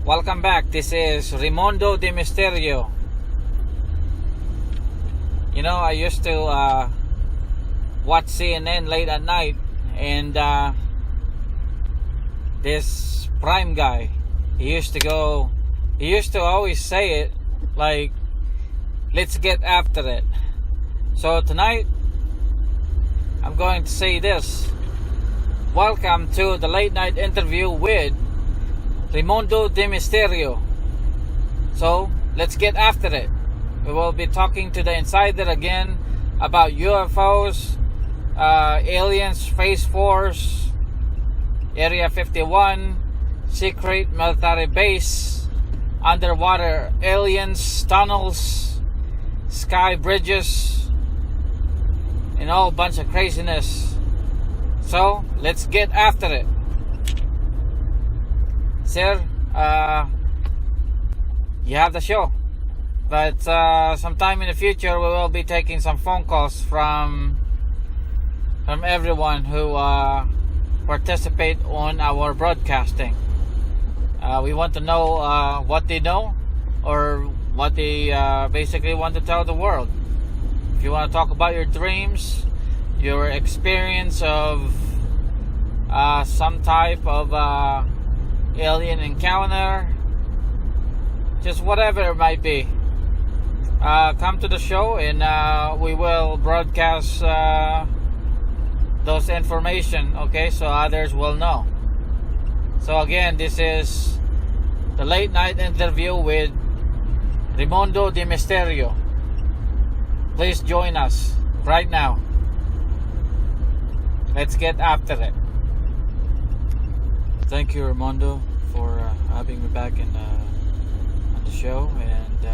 Welcome back. This is Raymundo De Mysterio. You know, I used to watch CNN late at night, and this Prime guy, he used to always say it like, let's get after it. So tonight, I'm going to say this. Welcome to the late night interview with Raymundo De Mysterio. So, let's get after it. We will be talking to the insider again about UFOs, aliens, Space Force, Area 51, secret military base, underwater aliens, tunnels, sky bridges, and all bunch of craziness. So, let's get after it. Sir, you have the show, but sometime in the future we will be taking some phone calls from everyone who participate on our broadcasting. We want to know what they know or what they basically want to tell the world. If you want to talk about your dreams, your experience of some type of alien encounter, just whatever it might be, come to the show and we will broadcast those information, okay, so others will know. So again, this is the late night interview with Raymundo De Mysterio. Please join us right now. Let's get after it. Thank you, Raymundo, for having me back on the show. And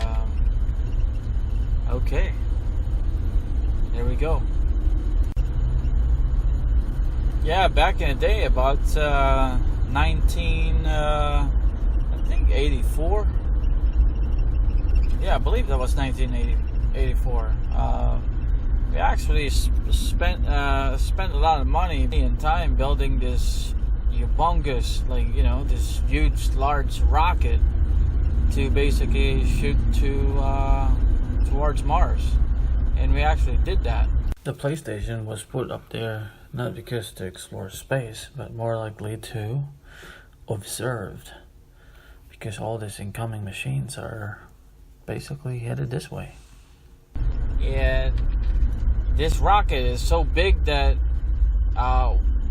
okay, there we go. Yeah, back in the day, about 1984. Yeah, I believe that was 1984. We actually spent a lot of money and time building this humongous, this huge, large rocket to basically shoot towards Mars, and we actually did that. The PlayStation was put up there not because to explore space, but more likely to observe, because all these incoming machines are basically headed this way. And this rocket is so big that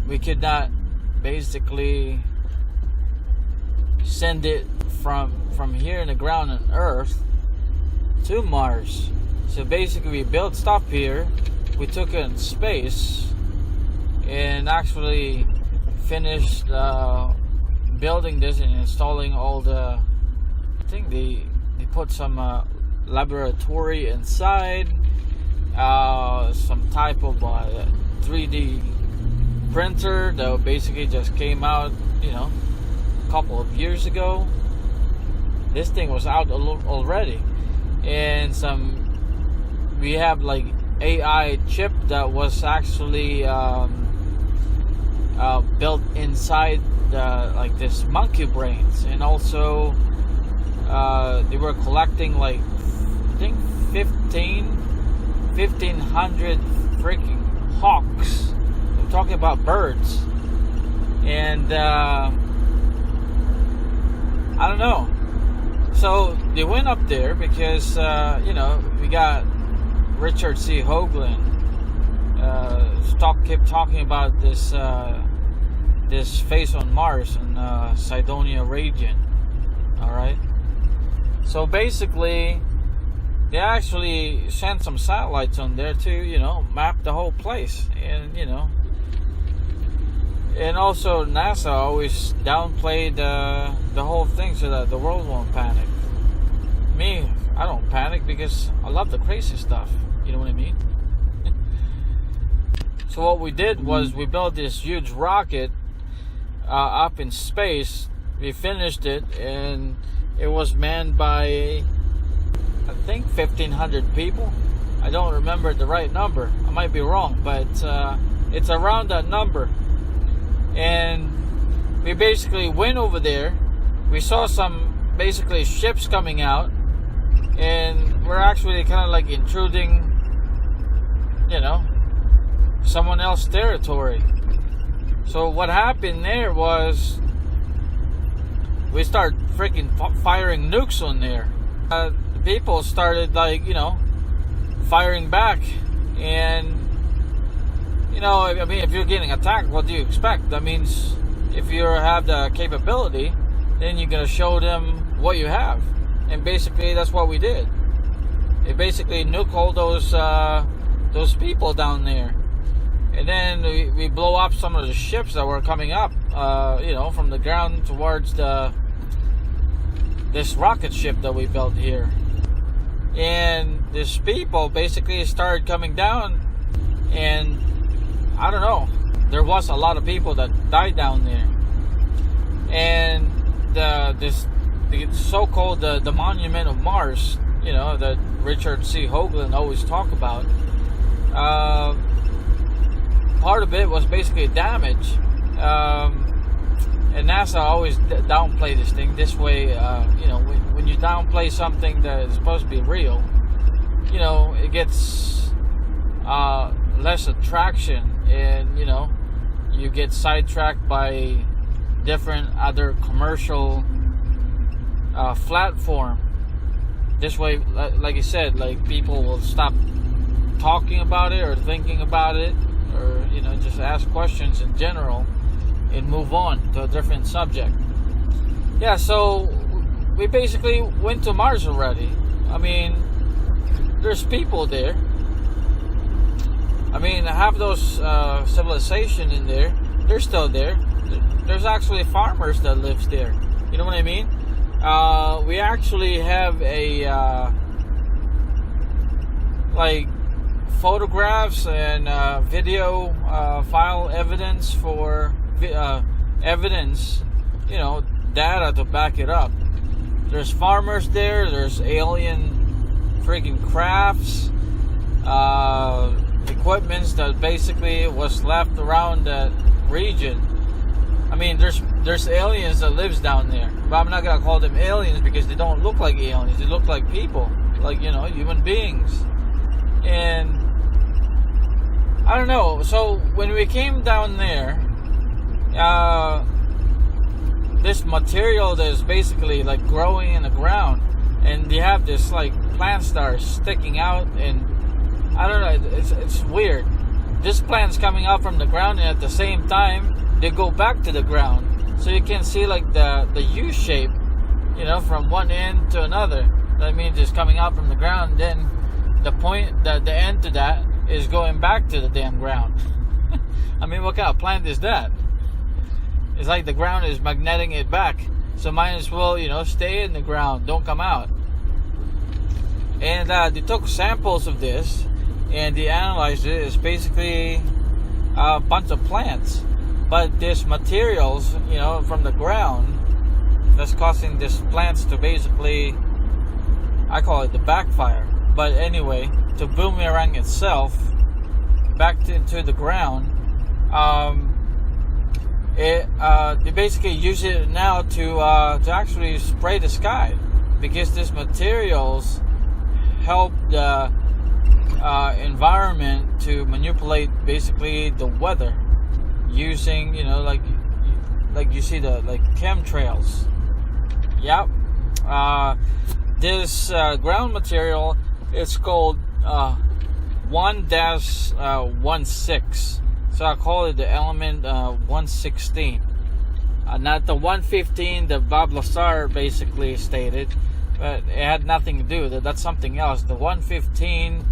we could not basically send it from here in the ground on Earth to Mars. So basically we built stuff here, we took it in space, and actually finished building this and installing all the, I think they put some laboratory inside, some type of 3D printer that basically just came out, a couple of years ago. This thing was out already, and we have like AI chip that was actually built inside this monkey brains, and also they were collecting I think 1500 freaking hawks. I'm talking about birds, and I don't know. So they went up there because we got Richard C. Hoagland kept talking about this face on Mars in Cydonia region. All right. So basically, they actually sent some satellites on there to map the whole place, and and also NASA always downplayed the whole thing so that the world won't panic. Me, I don't panic because I love the crazy stuff. You know what I mean? So what we did was we built this huge rocket up in space. We finished it, and it was manned by, I think, 1,500 people. I don't remember the right number. I might be wrong, but it's around that number. And we basically went over there. We saw some basically ships coming out, and we're actually kind of like intruding, someone else's territory. So what happened there was we started freaking firing nukes on there. People started firing back, and I mean, if you're getting attacked, what do you expect? That means if you have the capability, then you're gonna show them what you have, and basically that's what we did. It basically nuked all those people down there, and then we blow up some of the ships that were coming up, from the ground towards this rocket ship that we built here. And these people basically started coming down, and I don't know, there was a lot of people that died down there. And the so-called the Monument of Mars, that Richard C. Hoagland always talk about, part of it was basically damage. And NASA always downplay this thing this way. When you downplay something that is supposed to be real, it gets less attraction, and you get sidetracked by different other commercial platform. This way, like I said, people will stop talking about it or thinking about it, or just ask questions in general and move on to a different subject. Yeah, so we basically went to Mars already. I mean, there's people there. I mean, half those civilization in there, they're still there. There's actually farmers that lives there. You know what I mean? We actually have a photographs and video file evidence for evidence, data to back it up. There's farmers there. There's alien freaking crafts, equipments that basically was left around that region. I mean, there's aliens that lives down there, but I'm not gonna call them aliens because they don't look like aliens. They look like people, human beings. And I don't know. So when we came down there, this material that is basically growing in the ground, and you have this plants that are sticking out, and I don't know, it's weird. This plant's coming out from the ground, and at the same time they go back to the ground, so you can see the U shape, from one end to another. That means it's coming out from the ground, then the end to that is going back to the damn ground. I mean, what kind of plant is that? It's like the ground is magneting it back, so might as well stay in the ground, don't come out. And they took samples of this and they analyzed it. It's basically a bunch of plants, but this materials from the ground that's causing these plants to basically, I call it the backfire, but anyway, to boomerang itself back into the ground. They basically use it now to actually spray the sky, because these materials help the environment to manipulate basically the weather using like you see the chemtrails. Yep. This ground material, it's called 1-16. So I call it the element 116. Not the 115 that Bob Lazar basically stated, but it had nothing to do with it. That's something else. The 115,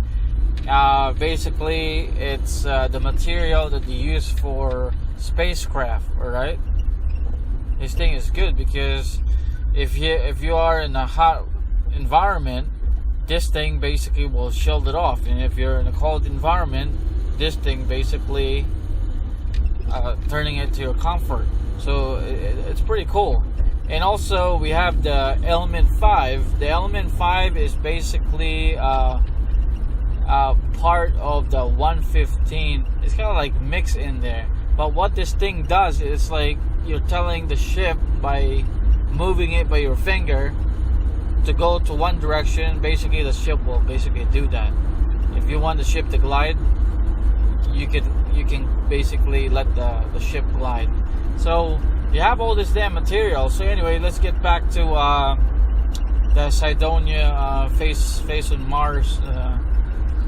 basically, it's the material that you use for spacecraft, alright? This thing is good because if you are in a hot environment, this thing basically will shield it off. And if you're in a cold environment, this thing basically turning it to a comfort. So it's pretty cool. And also we have the element 5. The element 5 is basically part of the 115. It's kind of like mixed in there. But what this thing does is you're telling the ship by moving it by your finger to go to one direction, basically the ship will basically do that. If you want the ship to glide, you can basically let the ship glide. So you have all this damn material. So anyway, let's get back to the Cydonia face on Mars,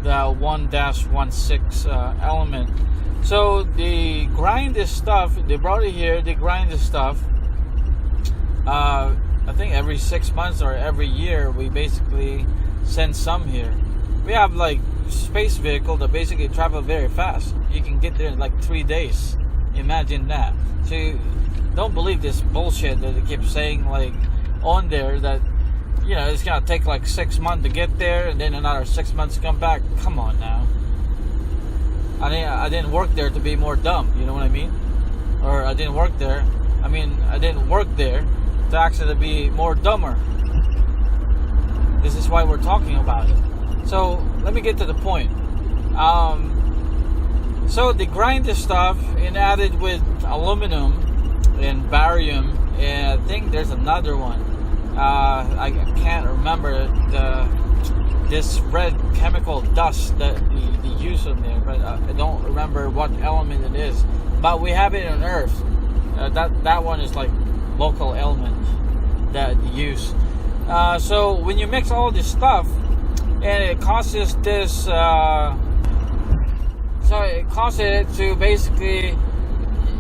the 1-16 element. So they grind this stuff. They brought it here. They grind this stuff. I think every 6 months or every year we basically send some here. We have like space vehicle that basically travel very fast. You can get there in like 3 days. Imagine that. So you don't believe this bullshit that they keep saying like on there that, you know, it's gonna take like 6 months to get there and then another 6 months to come back. Come on now. I didn't work there to be more dumb, you know what I mean? Or I didn't work there to actually be more dumber. This is why we're talking about it. So let me get to the point. So they grind this stuff and add it with aluminum and barium, and I think there's another one. I can't remember this red chemical dust that they use on there, but I don't remember what element it is. But we have it on Earth. That one is like local element that you use. So when you mix all this stuff, and it causes this, so it causes it to basically,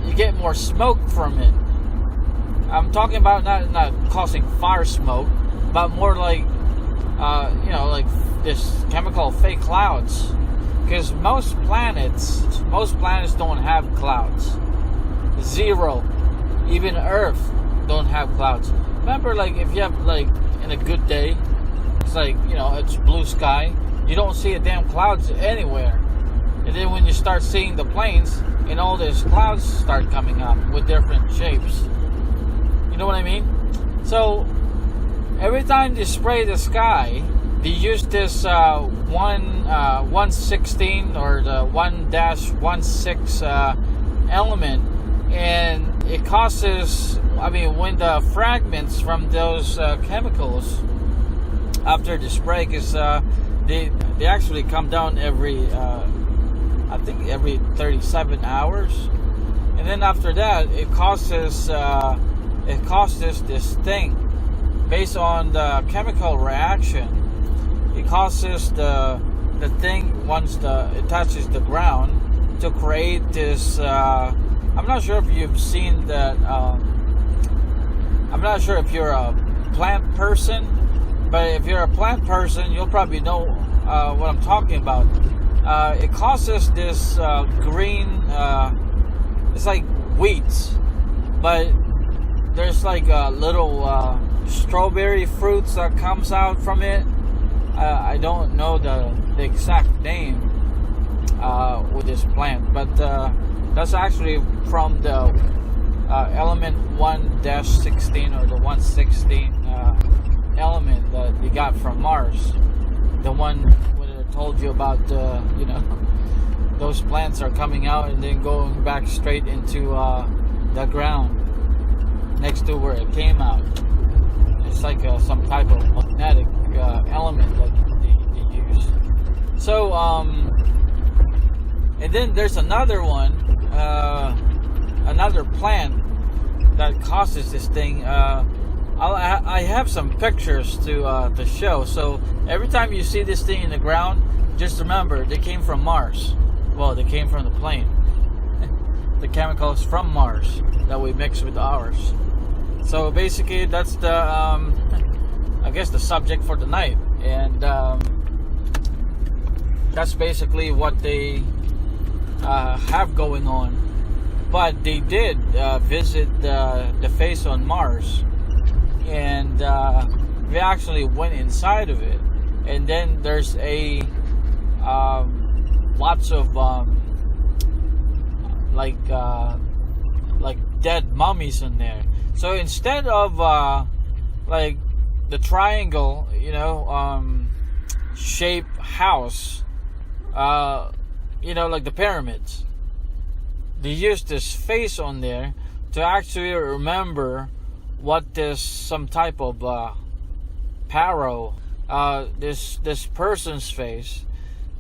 you get more smoke from it. I'm talking about not causing fire smoke, but more like, you know, like this chemical fake clouds. Because most planets don't have clouds. Zero. Even Earth don't have clouds. Remember, like, if you have, like, in a good day, it's like, you know, it's blue sky, you don't see a damn clouds anywhere. And then when you start seeing the planes, and all these clouds start coming up with different shapes. You know what I mean? So every time they spray the sky, they use this 116 or the 1-16 element, and it causes, I mean, when the fragments from those chemicals after the spray, because they actually come down every I think every 37 hours, and then after that it causes this thing based on the chemical reaction. It causes the thing, once it touches the ground, to create this. I'm not sure if you've seen that. I'm not sure if you're a plant person, but if you're a plant person, you'll probably know what I'm talking about. It causes this green. It's like weeds, but there's like a little strawberry fruits that comes out from it. I don't know the exact name with this plant, but that's actually from the element 1-16 or the 116 element that they got from Mars. The one when I told you about, you know, those plants are coming out and then going back straight into the ground next to where it came out. It's like some type of magnetic element that they use. So, and then there's another one, another plant that causes this thing. I have some pictures to show. So every time you see this thing in the ground, just remember they came from Mars. Well, they came from the plane. The chemicals from Mars that we mix with ours. So basically, that's the I guess the subject for tonight, and that's basically what they have going on. But they did visit the face on Mars, and we actually went inside of it, and then there's a lots of like dead mummies in there. So instead of like the triangle, you know, shape house, you know, like the pyramids, they used this face on there to actually remember what this some type of paro, this person's face,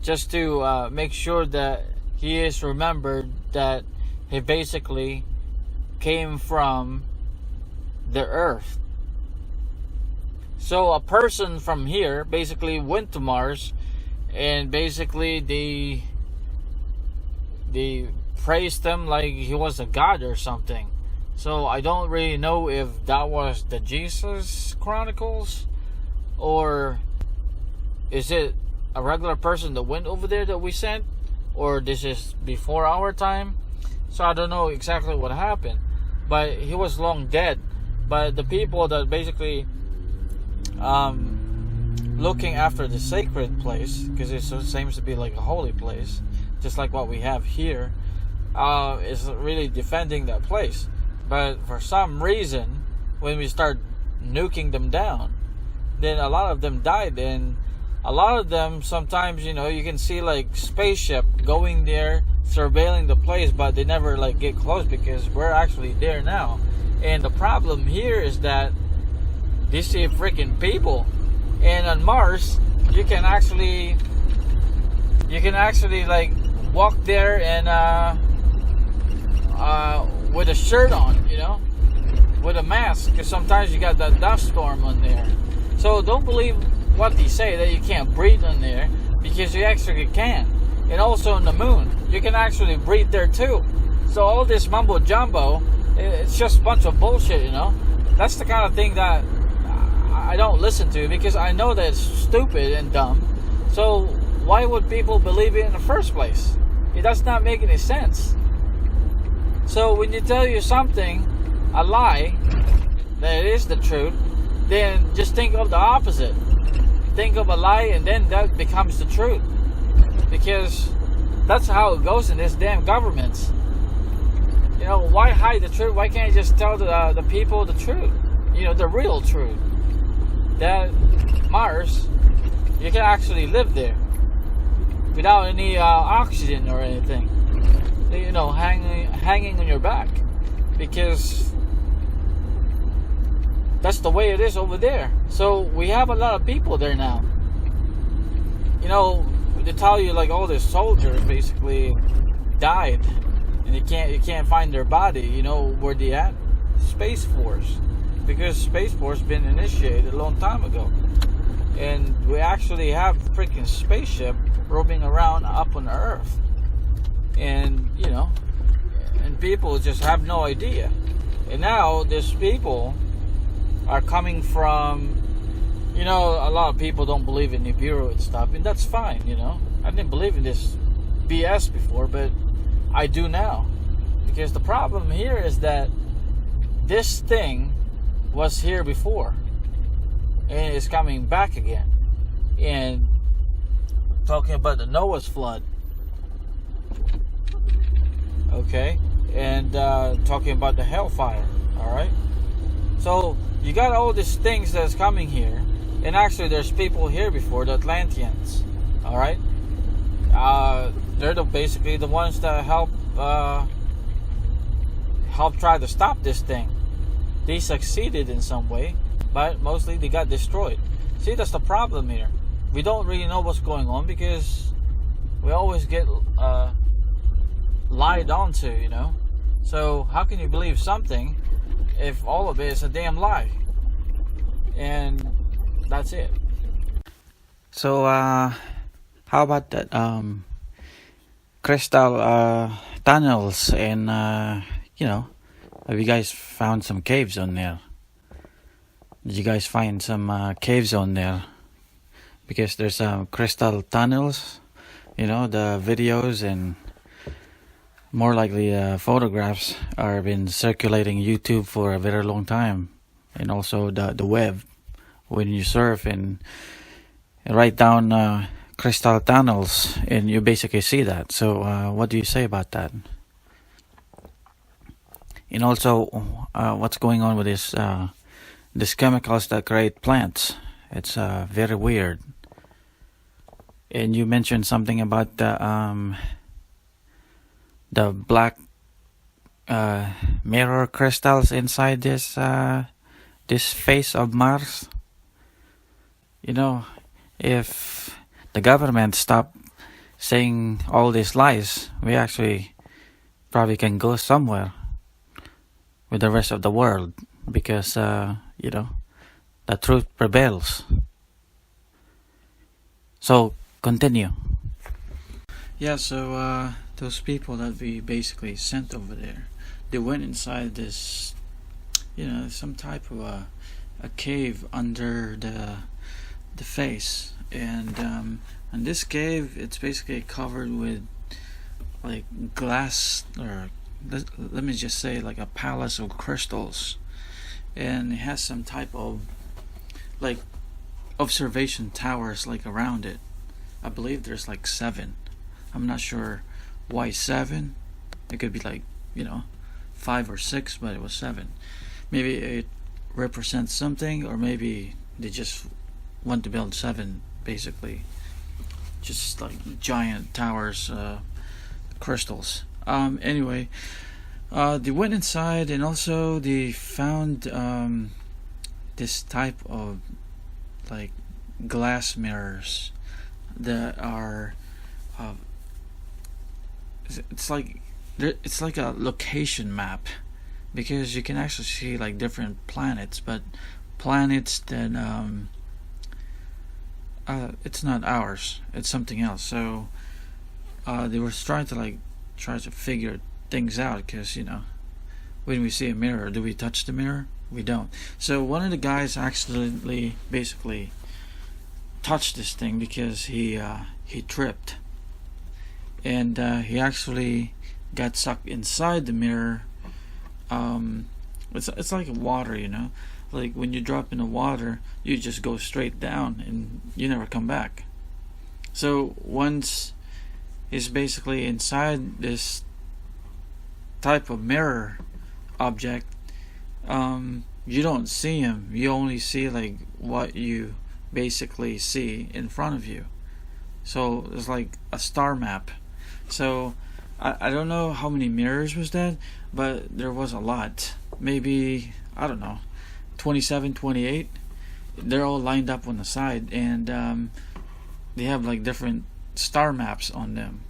just to make sure that he is remembered that he basically came from the earth. So a person from here basically went to Mars, and basically they praised him like he was a god or something. So I don't really know if that was the Jesus Chronicles, or is it a regular person that went over there that we sent, or this is before our time. So I don't know exactly what happened, but he was long dead. But the people that basically looking after the sacred place, because it seems to be like a holy place, just like what we have here, is really defending that place. But for some reason, when we start nuking them down, then a lot of them died. And a lot of them, sometimes, you can see like spaceship going there, surveilling the place, but they never like get close because we're actually there now. And the problem here is that they see freaking people. And on Mars, you can actually like walk there and with a shirt on, with a mask, because sometimes you got that dust storm on there. So don't believe what they say that you can't breathe on there, because you actually can. And also on the moon, you can actually breathe there too. So all this mumbo jumbo, it's just a bunch of bullshit, That's the kind of thing that I don't listen to, because I know that it's stupid and dumb. So why would people believe it in the first place? It does not make any sense. So when you tell you something, a lie, that it is the truth, then just think of the opposite. Think of a lie, and then that becomes the truth. Because that's how it goes in this damn governments. Why hide the truth? Why can't you just tell the people the truth? The real truth. That Mars, you can actually live there without any oxygen or anything. Hanging on your back, because that's the way it is over there. So we have a lot of people there now. They tell you like all the soldiers basically died, and you can't find their body. Where they at? Space Force, because Space Force been initiated a long time ago, and we actually have freaking spaceship roaming around up on Earth. And and people just have no idea. And now these people are coming from, a lot of people don't believe in Nibiru and stuff, and that's fine. I didn't believe in this BS before, but I do now, because the problem here is that this thing was here before, and it's coming back again. And talking about the Noah's flood, okay, and talking about the hellfire. All right, so you got all these things that's coming here, and actually there's people here before, the Atlanteans. All right, they're basically the ones that help try to stop this thing. They succeeded in some way, but mostly they got destroyed. See, that's the problem here. We don't really know what's going on, because we always get lied onto, So how can you believe something if all of it is a damn lie? And that's it. So how about that crystal tunnels, and have you guys found some caves on there? Did you guys find some caves on there? Because there's some crystal tunnels, the videos and more likely photographs are been circulating YouTube for a very long time, and also the web. When you surf and write down crystal tunnels, and you basically see that. So what do you say about that? And also, what's going on with these chemicals that create plants? It's very weird. And you mentioned something about the black mirror crystals inside this this face of Mars. You know, if the government stop saying all these lies, we actually probably can go somewhere with the rest of the world because, the truth prevails. So, continue. Yeah, so those people that we basically sent over there, they went inside this, some type of a cave under the face, and this cave, it's basically covered with like glass, or let me just say like a palace of crystals, and it has some type of like observation towers like around it. I believe there's like 7. I'm not sure why 7. It could be like 5 or 6, but it was 7. Maybe it represents something, or maybe they just want to build 7, basically just like giant towers, crystals. Anyway, they went inside, and also they found this type of like glass mirrors that are it's like a location map, because you can actually see like different planets, but planets that it's not ours, it's something else. So they were trying to figure things out, because when we see a mirror, do we touch the mirror? We don't. So one of the guys accidentally basically touched this thing because he tripped, and he actually got sucked inside the mirror. It's like water, like when you drop in the water, you just go straight down and you never come back. So once he's basically inside this type of mirror object, you don't see him. You only see like what you basically see in front of you. So it's like a star map. So I don't know how many mirrors was that, but there was a lot. Maybe, I don't know, 27, 28. They're all lined up on the side, and they have like different star maps on them.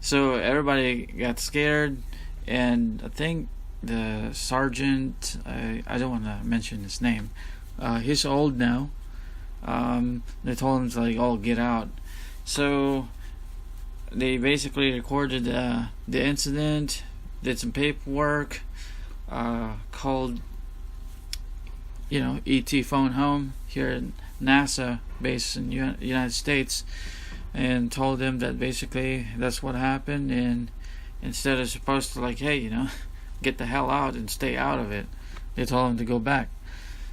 So everybody got scared, and I think the sergeant, I don't want to mention his name, he's old now. They told him to like all get out. So they basically recorded the incident, did some paperwork, called ET phone home here in NASA based in United States, and told them that basically that's what happened, and instead of supposed to like, hey, get the hell out and stay out of it, they told him to go back.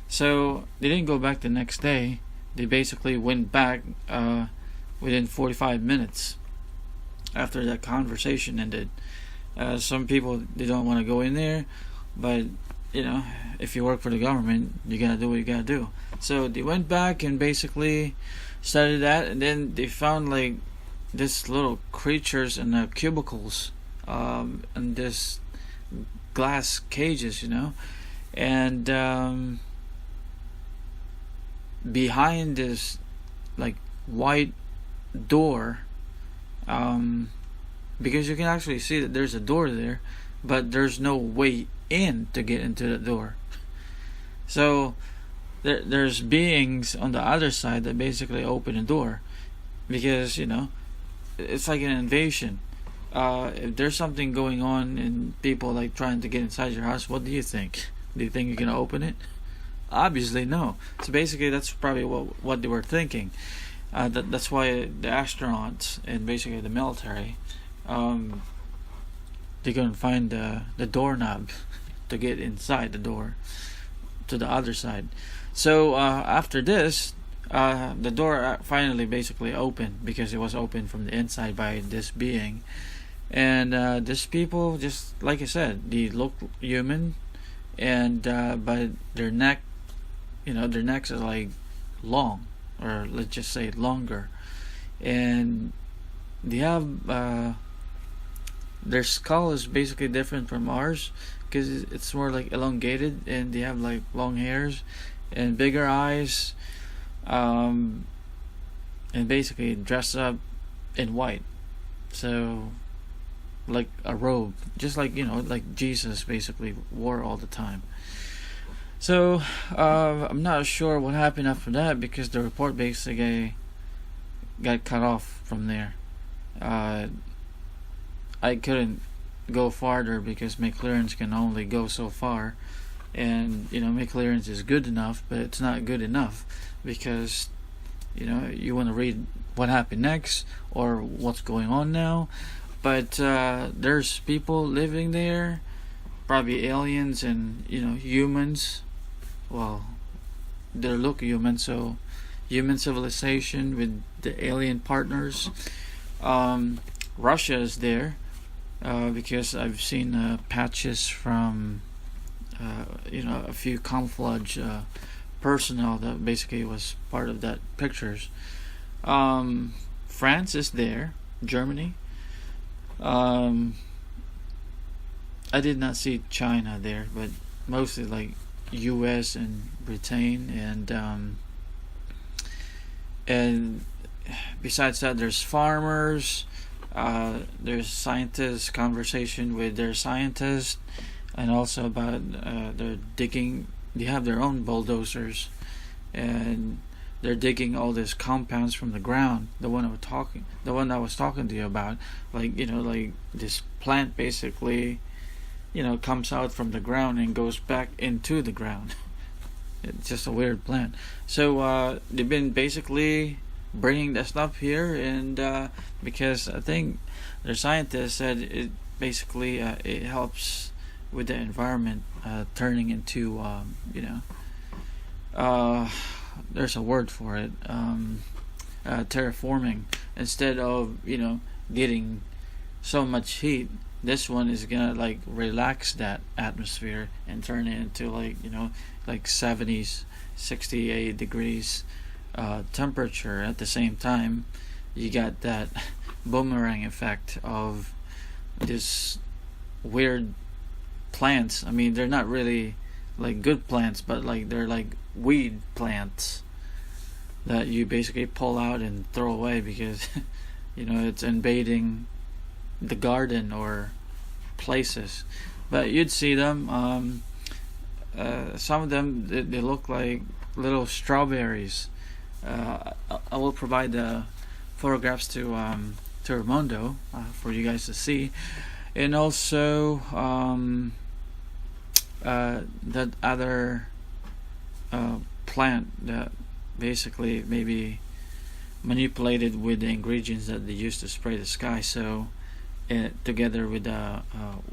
So they didn't go back the next day. They basically went back within 45 minutes after that conversation ended. Some people, they don't want to go in there, but if you work for the government, you gotta do what you gotta do. So they went back and basically started that, and then they found like this little creatures in the cubicles, and this glass cages, and behind this like white door, because you can actually see that there's a door there, but there's no way in to get into the door. So there's beings on the other side that basically open the door, because it's like an invasion. If there's something going on and people like trying to get inside your house, what do you think? Do you think you're gonna open it? Obviously no. So basically that's probably what they were thinking. That's why the astronauts and basically the military, they couldn't find the doorknob to get inside the door to the other side. So after this, the door finally basically opened, because it was opened from the inside by this being. And these people, just like I said, they look human, and but their neck, their necks are like long, or let's just say longer, and they have their skull is basically different from ours, because it's more like elongated, and they have like long hairs and bigger eyes, and basically dress up in white, so like a robe, just like like Jesus basically wore all the time. So I'm not sure what happened after that, because the report basically got cut off from there. I couldn't go farther because my clearance can only go so far, and my clearance is good enough, but it's not good enough, because you want to read what happened next or what's going on now. But there's people living there, probably aliens and humans. Well, they look human, so human civilization with the alien partners. Russia is there, because I've seen patches from a few camouflage personnel that basically was part of that pictures. France is there, Germany. I did not see China there, but mostly like U.S. and Britain, and besides that, there's farmers. There's scientists, conversation with their scientists, and also about they're digging. They have their own bulldozers, and they're digging all these compounds from the ground. The one I was talking to you about, like like this plant basically, comes out from the ground and goes back into the ground. It's just a weird plant. So they've been basically bringing that stuff here, and because I think their scientists said it basically it helps with the environment turning into there's a word for it, terraforming. Instead of getting so much heat, this one is gonna like relax that atmosphere and turn it into like 70s 68 degrees temperature. At the same time, you got that boomerang effect of this weird plants. I mean, they're not really like good plants, but like they're like weed plants that you basically pull out and throw away because it's invading the garden or places. But you'd see them. Some of them they look like little strawberries. I will provide the photographs to Raymundo for you guys to see, and also that other plant that basically maybe manipulated with the ingredients that they used to spray the sky. So together with the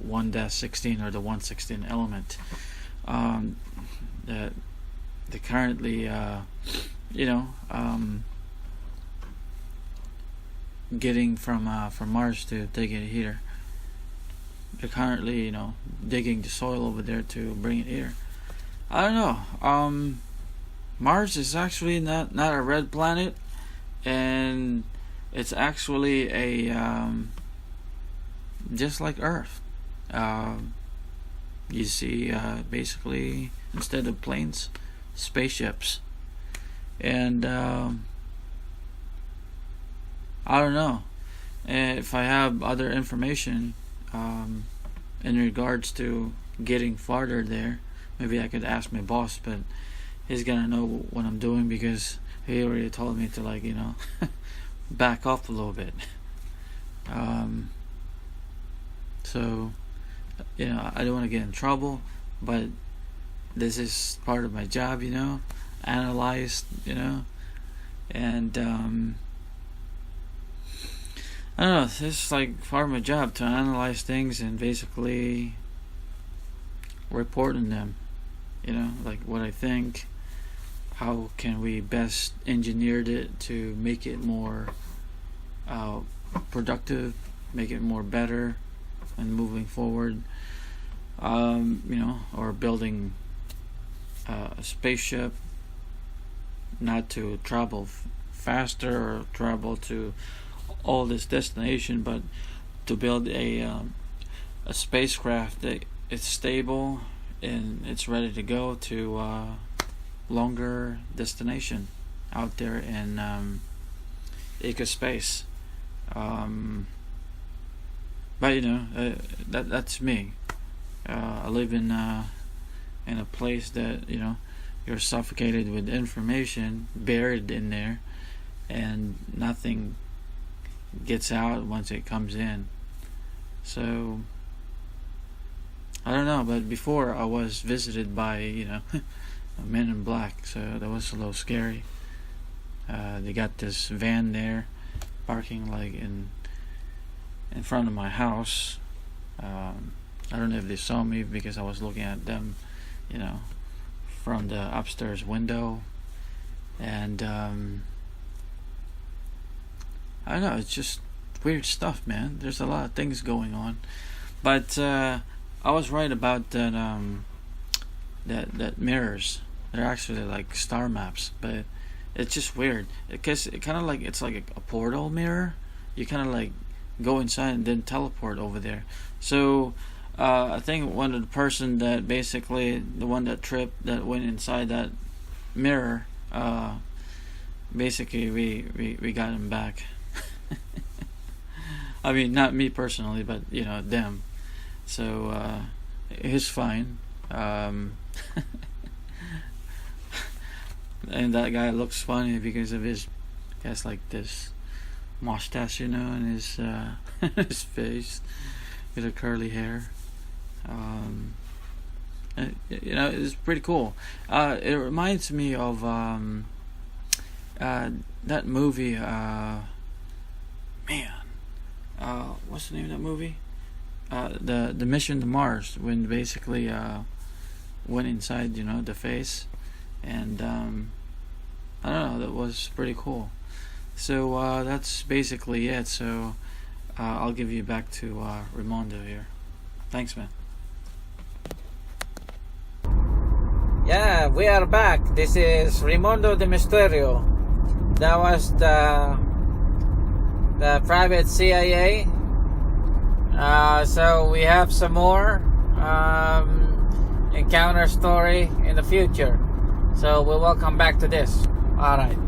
1-16 or the 116 element, that they currently getting from Mars to take it here. They're currently digging the soil over there to bring it here. I don't know. Mars is actually not a red planet, and it's actually a just like Earth. You see basically, instead of planes, spaceships. And I don't know if I have other information in regards to getting farther there. Maybe I could ask my boss, but he's gonna know what I'm doing because he already told me to back off a little bit. So I don't want to get in trouble, but this is part of my job, analyze, and I don't know, this is like part of my job to analyze things and basically report on them, like what I think, how can we best engineer it to make it more productive, make it more better and moving forward, or building a spaceship, not to travel faster or travel to all this destination, but to build a spacecraft that it's stable and it's ready to go to longer destination out there in eco space. But you know, that's me. I live in a place that, you know, you're suffocated with information buried in there, and nothing gets out once it comes in. So I don't know, but before I was visited by, you know, men in black, so that was a little scary. They got this van there parking like in front of my house. I don't know if they saw me because I was looking at them, you know, from the upstairs window. And I don't know, it's just weird stuff, man. There's a lot of things going on. But I was right about that that mirrors. They're actually like star maps, but it's just weird because it kind of like, it's like a portal mirror. You kind of like go inside and then teleport over there. So I think one of the person that basically, the one that tripped, that went inside that mirror, basically we got him back. I mean, not me personally, but you know, them. So he's fine. And that guy looks funny because of his, he has like this mustache, you know, and his his face with a curly hair. You know, it's pretty cool. It reminds me of that movie. What's the name of that movie? The Mission to Mars, when basically went inside, you know, the face, and I don't know, that was pretty cool. So that's basically it. So I'll give you back to Raymundo here. Thanks, man. Yeah, we are back. This is Raymundo De Mysterio. That was the private CIA. So we have some more encounter story in the future. So we will come back to this. Alright.